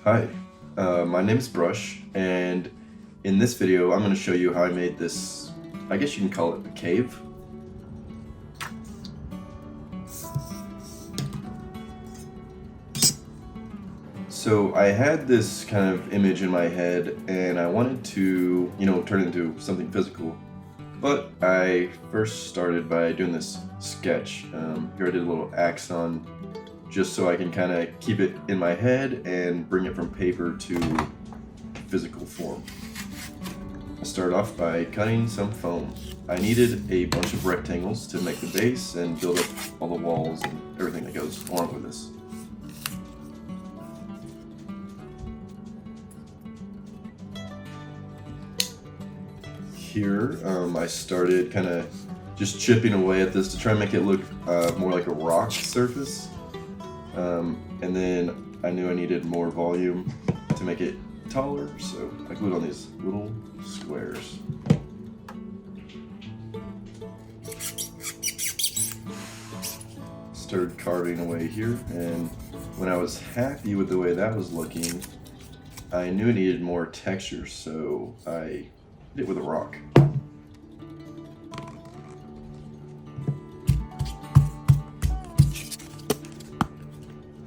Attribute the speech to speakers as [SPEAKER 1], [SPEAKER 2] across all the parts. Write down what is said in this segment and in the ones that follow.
[SPEAKER 1] Hi, my name is Brush, and in this video I'm going to show you how I made this, I guess you can call it a cave. So I had this kind of image in my head and I wanted to, turn it into something physical. But I first started by doing this sketch. Here I did a little axon just so I can kind of keep it in my head and bring it from paper to physical form. I started off by cutting some foam. I needed a bunch of rectangles to make the base and build up all the walls and everything that goes along with this. Here, I started kind of just chipping away at this to try and make it look more like a rock surface. And then I knew I needed more volume to make it taller, so I glued on these little squares. Started carving away here, and when I was happy with the way that was looking, I knew it needed more texture, so I did it with a rock.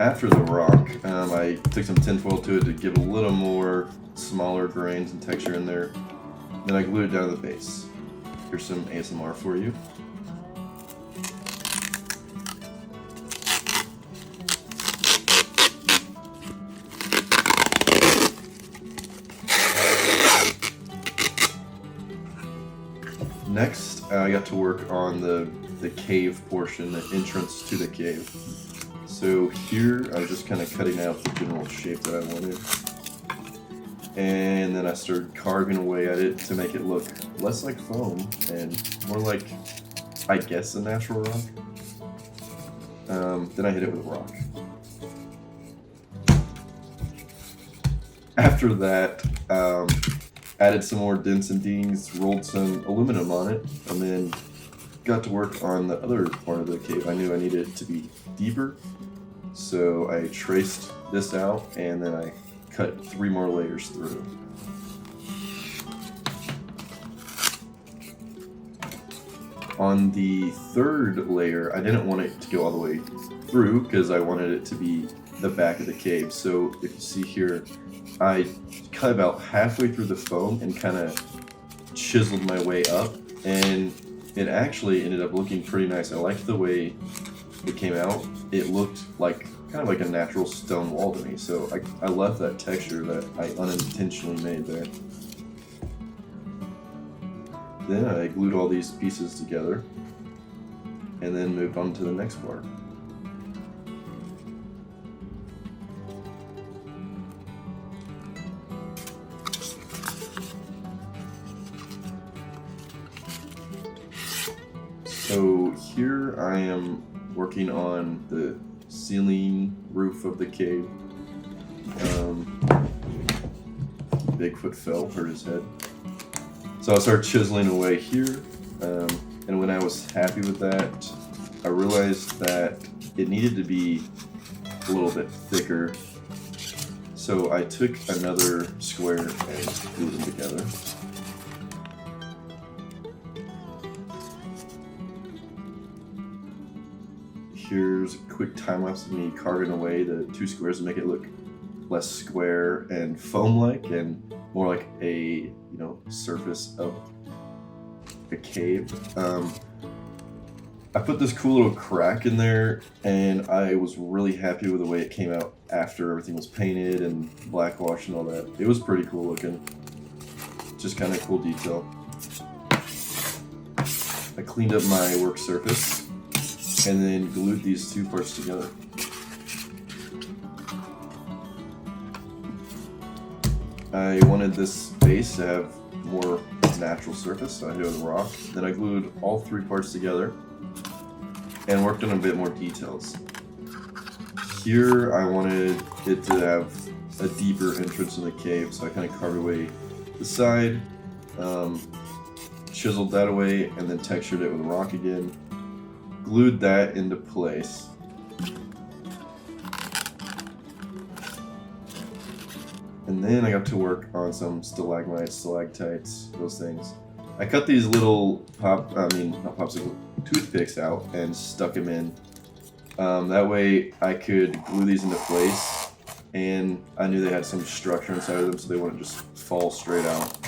[SPEAKER 1] After the rock, I took some tinfoil to it to give a little more smaller grains and texture in there. Then I glued it down to the base. Here's some ASMR for you. Next, I got to work on the cave portion, the entrance to the cave. So here, I was just kind of cutting out the general shape that I wanted. And then I started carving away at it to make it look less like foam and more like, I guess, a natural rock. Then I hit it with a rock. After that, added some more dents and dings, rolled some aluminum on it, and then got to work on the other part of the cave. I knew I needed it to be deeper, so I traced this out and then I cut 3 more layers through. On the third layer, I didn't want it to go all the way through because I wanted it to be the back of the cave. So if you see here, I cut about halfway through the foam and kind of chiseled my way up, and it actually ended up looking pretty nice. I liked the way it came out. It looked like kind of like a natural stone wall to me, so I left that texture that I unintentionally made there. Then I glued all these pieces together and then moved on to the next part. So here I am working on the ceiling roof of the cave. Bigfoot fell, hurt his head. So I started chiseling away here, and when I was happy with that, I realized that it needed to be a little bit thicker. So I took another square and glued them together. Here's a quick time lapse of me carving away the 2 squares to make it look less square and foam-like and more like a surface of a cave. I put this cool little crack in there, and I was really happy with the way it came out after everything was painted and blackwash and all that. It was pretty cool looking. Just kind of cool detail. I cleaned up my work surface and then glued these 2 parts together. I wanted this base to have more natural surface, so I hit it with a rock. Then I glued all 3 parts together and worked on a bit more details. Here I wanted it to have a deeper entrance in the cave, so I kind of carved away the side, chiseled that away, and then textured it with a rock again. Glued that into place. And then I got to work on some stalagmites, stalactites, those things. I cut these little not popsicle, toothpicks out and stuck them in. That way I could glue these into place, and I knew they had some structure inside of them so they wouldn't just fall straight out.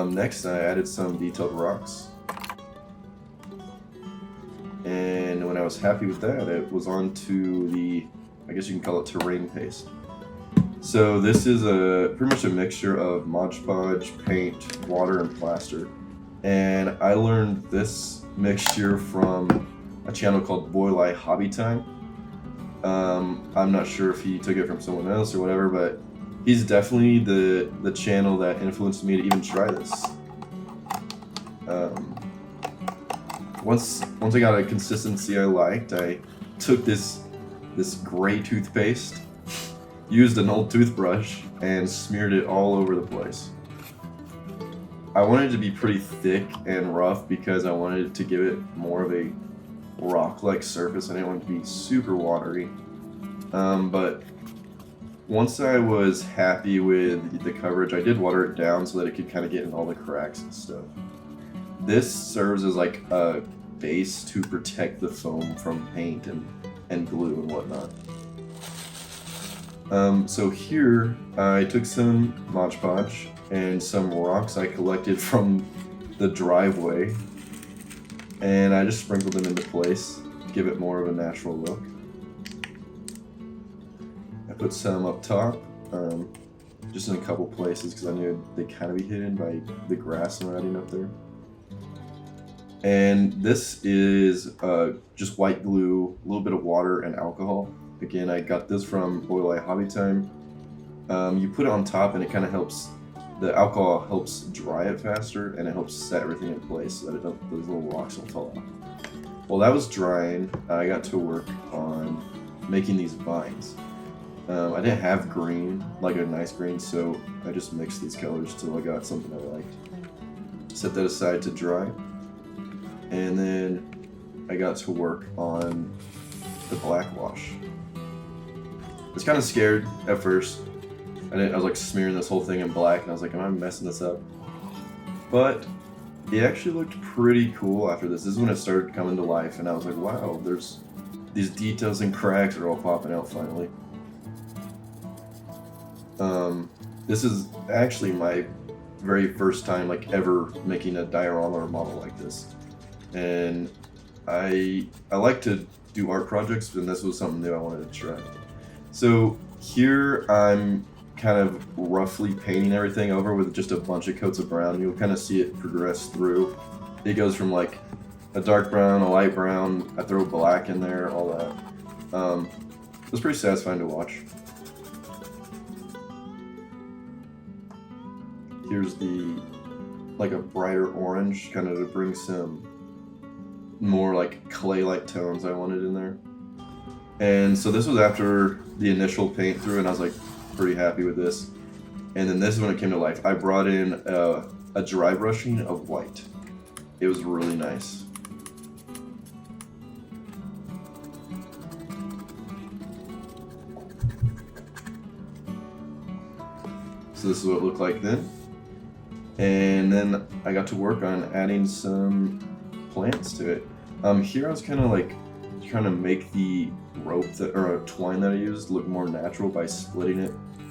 [SPEAKER 1] Next I added some detailed rocks. And when I was happy with that, it was on to the, I guess you can call it terrain paste. So this is pretty much a mixture of Mod Podge, paint, water, and plaster. And I learned this mixture from a channel called Boylai Hobby Time. I'm not sure if he took it from someone else or whatever, but he's definitely the channel that influenced me to even try this. Once I got a consistency I liked, I took this gray toothpaste, used an old toothbrush, and smeared it all over the place. I wanted it to be pretty thick and rough because I wanted to give it more of a rock-like surface. I didn't want it to be super watery. But once I was happy with the coverage, I did water it down so that it could kind of get in all the cracks and stuff. This serves as like a base to protect the foam from paint and glue and whatnot. So here I took some Mod Podge and some rocks I collected from the driveway, and I just sprinkled them into place to give it more of a natural look. I put some up top, just in a couple places because I knew they'd kind of be hidden by the grass surrounding up there. And this is just white glue, a little bit of water, and alcohol. Again, I got this from Boylai Hobby Time. You put it on top and it kind of helps, the alcohol helps dry it faster, and it helps set everything in place so that those little rocks don't fall off. While that was drying, I got to work on making these vines. I didn't have green, like a nice green, so I just mixed these colors till I got something I liked. Set that aside to dry. And then I got to work on the black wash. I was kind of scared at first. I was like smearing this whole thing in black, and I was like, am I messing this up? But it actually looked pretty cool after this. This is when it started coming to life, and I was like, wow, there's these details and cracks are all popping out finally. This is actually my very first time like ever making a diorama or model like this. And I like to do art projects, and this was something new I wanted to try. So here I'm kind of roughly painting everything over with just a bunch of coats of brown. You'll kind of see it progress through. It goes from like a dark brown, a light brown, I throw black in there, all that. It was pretty satisfying to watch. Here's like a brighter orange, kind of to bring some more like clay-like tones I wanted in there. And so this was after the initial paint through, and I was like pretty happy with this. And then this is when it came to life. I brought in a dry brushing of white. It was really nice. So this is what it looked like then. And then I got to work on adding some plants to it. Here I was kind of like trying to make the rope or twine that I used look more natural by splitting it.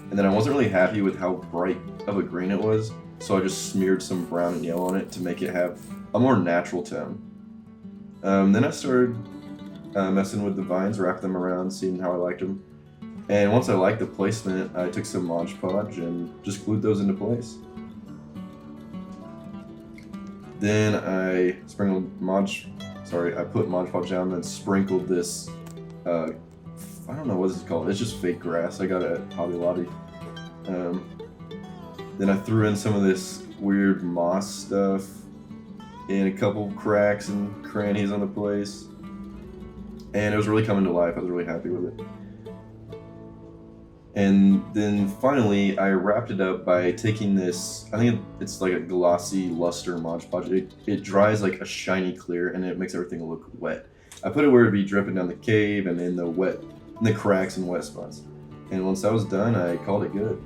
[SPEAKER 1] And then I wasn't really happy with how bright of a green it was, so I just smeared some brown and yellow on it to make it have a more natural tone. Then I started messing with the vines, wrapped them around, seeing how I liked them. And once I liked the placement, I took some Mod Podge and just glued those into place. Then I put Mod Podge down and then sprinkled this, I don't know what this is called, it's just fake grass. I got it at Hobby Lobby. Then I threw in some of this weird moss stuff in a couple cracks and crannies on the place. And it was really coming to life. I was really happy with it. And then finally, I wrapped it up by taking this, I think it's like a glossy luster Mod Podge. It dries like a shiny clear, and it makes everything look wet. I put it where it'd be dripping down the cave and in the wet the cracks and wet spots. And once that was done, I called it good.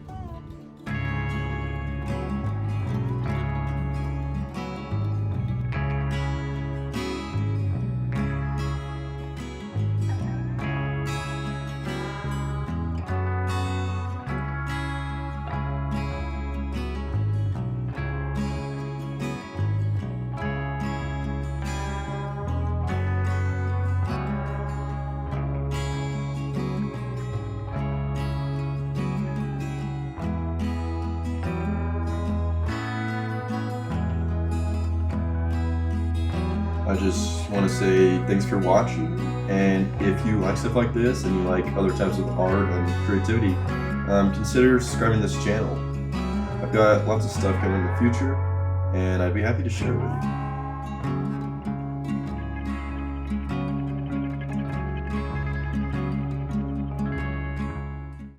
[SPEAKER 1] I just want to say thanks for watching. And if you like stuff like this and you like other types of art and creativity, consider subscribing to this channel. I've got lots of stuff coming in the future, and I'd be happy to share it with you.